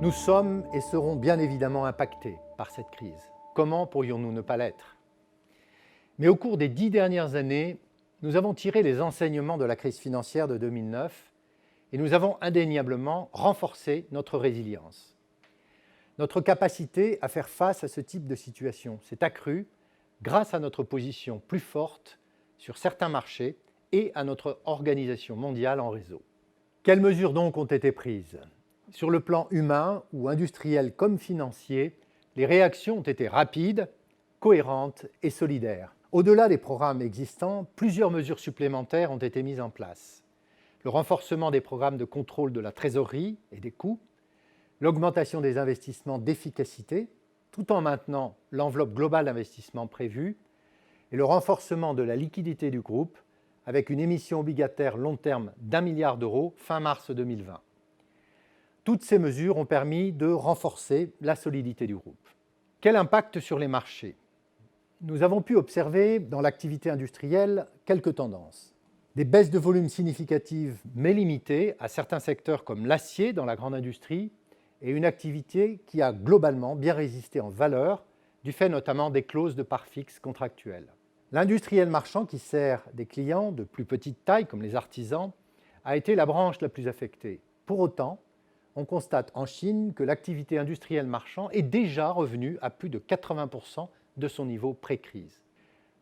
Nous sommes et serons bien évidemment impactés par cette crise. Comment pourrions-nous ne pas l'être? Mais au cours des 10 dernières années, nous avons tiré les enseignements de la crise financière de 2009 et nous avons indéniablement renforcé notre résilience. Notre capacité à faire face à ce type de situation s'est accrue grâce à notre position plus forte sur certains marchés et à notre organisation mondiale en réseau. Quelles mesures donc ont été prises? Sur le plan humain ou industriel comme financier, les réactions ont été rapides, cohérentes et solidaires. Au-delà des programmes existants, plusieurs mesures supplémentaires ont été mises en place. Le renforcement des programmes de contrôle de la trésorerie et des coûts, l'augmentation des investissements d'efficacité, tout en maintenant l'enveloppe globale d'investissement prévue, et le renforcement de la liquidité du groupe avec une émission obligataire long terme d'1 milliard d'euros fin mars 2020. Toutes ces mesures ont permis de renforcer la solidité du groupe. Quel impact sur les marchés? Nous avons pu observer dans l'activité industrielle quelques tendances. Des baisses de volume significatives mais limitées à certains secteurs comme l'acier dans la grande industrie et une activité qui a globalement bien résisté en valeur du fait notamment des clauses de parts fixes contractuelles. L'industriel marchand qui sert des clients de plus petite taille comme les artisans a été la branche la plus affectée. Pour autant, on constate en Chine que l'activité industrielle marchand est déjà revenue à plus de 80% de son niveau pré-crise.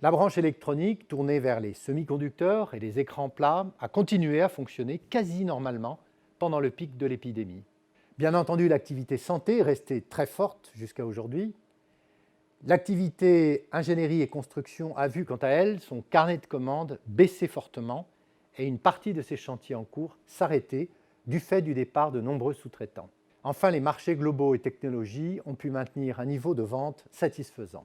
La branche électronique, tournée vers les semi-conducteurs et les écrans plats, a continué à fonctionner quasi normalement pendant le pic de l'épidémie. Bien entendu, l'activité santé est restée très forte jusqu'à aujourd'hui. L'activité ingénierie et construction a vu, quant à elle, son carnet de commandes baisser fortement et une partie de ses chantiers en cours s'arrêter du fait du départ de nombreux sous-traitants. Enfin, les marchés globaux et technologies ont pu maintenir un niveau de vente satisfaisant.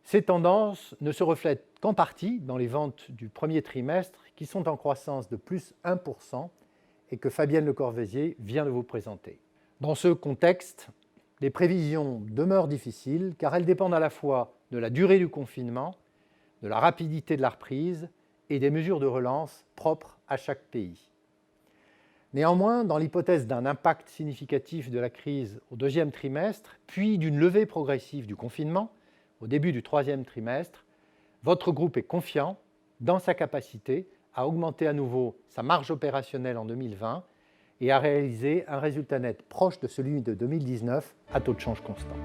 Ces tendances ne se reflètent qu'en partie dans les ventes du premier trimestre qui sont en croissance de plus 1% et que Fabienne Lecorvaisier vient de vous présenter. Dans ce contexte, les prévisions demeurent difficiles car elles dépendent à la fois de la durée du confinement, de la rapidité de la reprise et des mesures de relance propres à chaque pays. Néanmoins, dans l'hypothèse d'un impact significatif de la crise au deuxième trimestre, puis d'une levée progressive du confinement au début du troisième trimestre, votre groupe est confiant dans sa capacité à augmenter à nouveau sa marge opérationnelle en 2020 et à réaliser un résultat net proche de celui de 2019 à taux de change constant.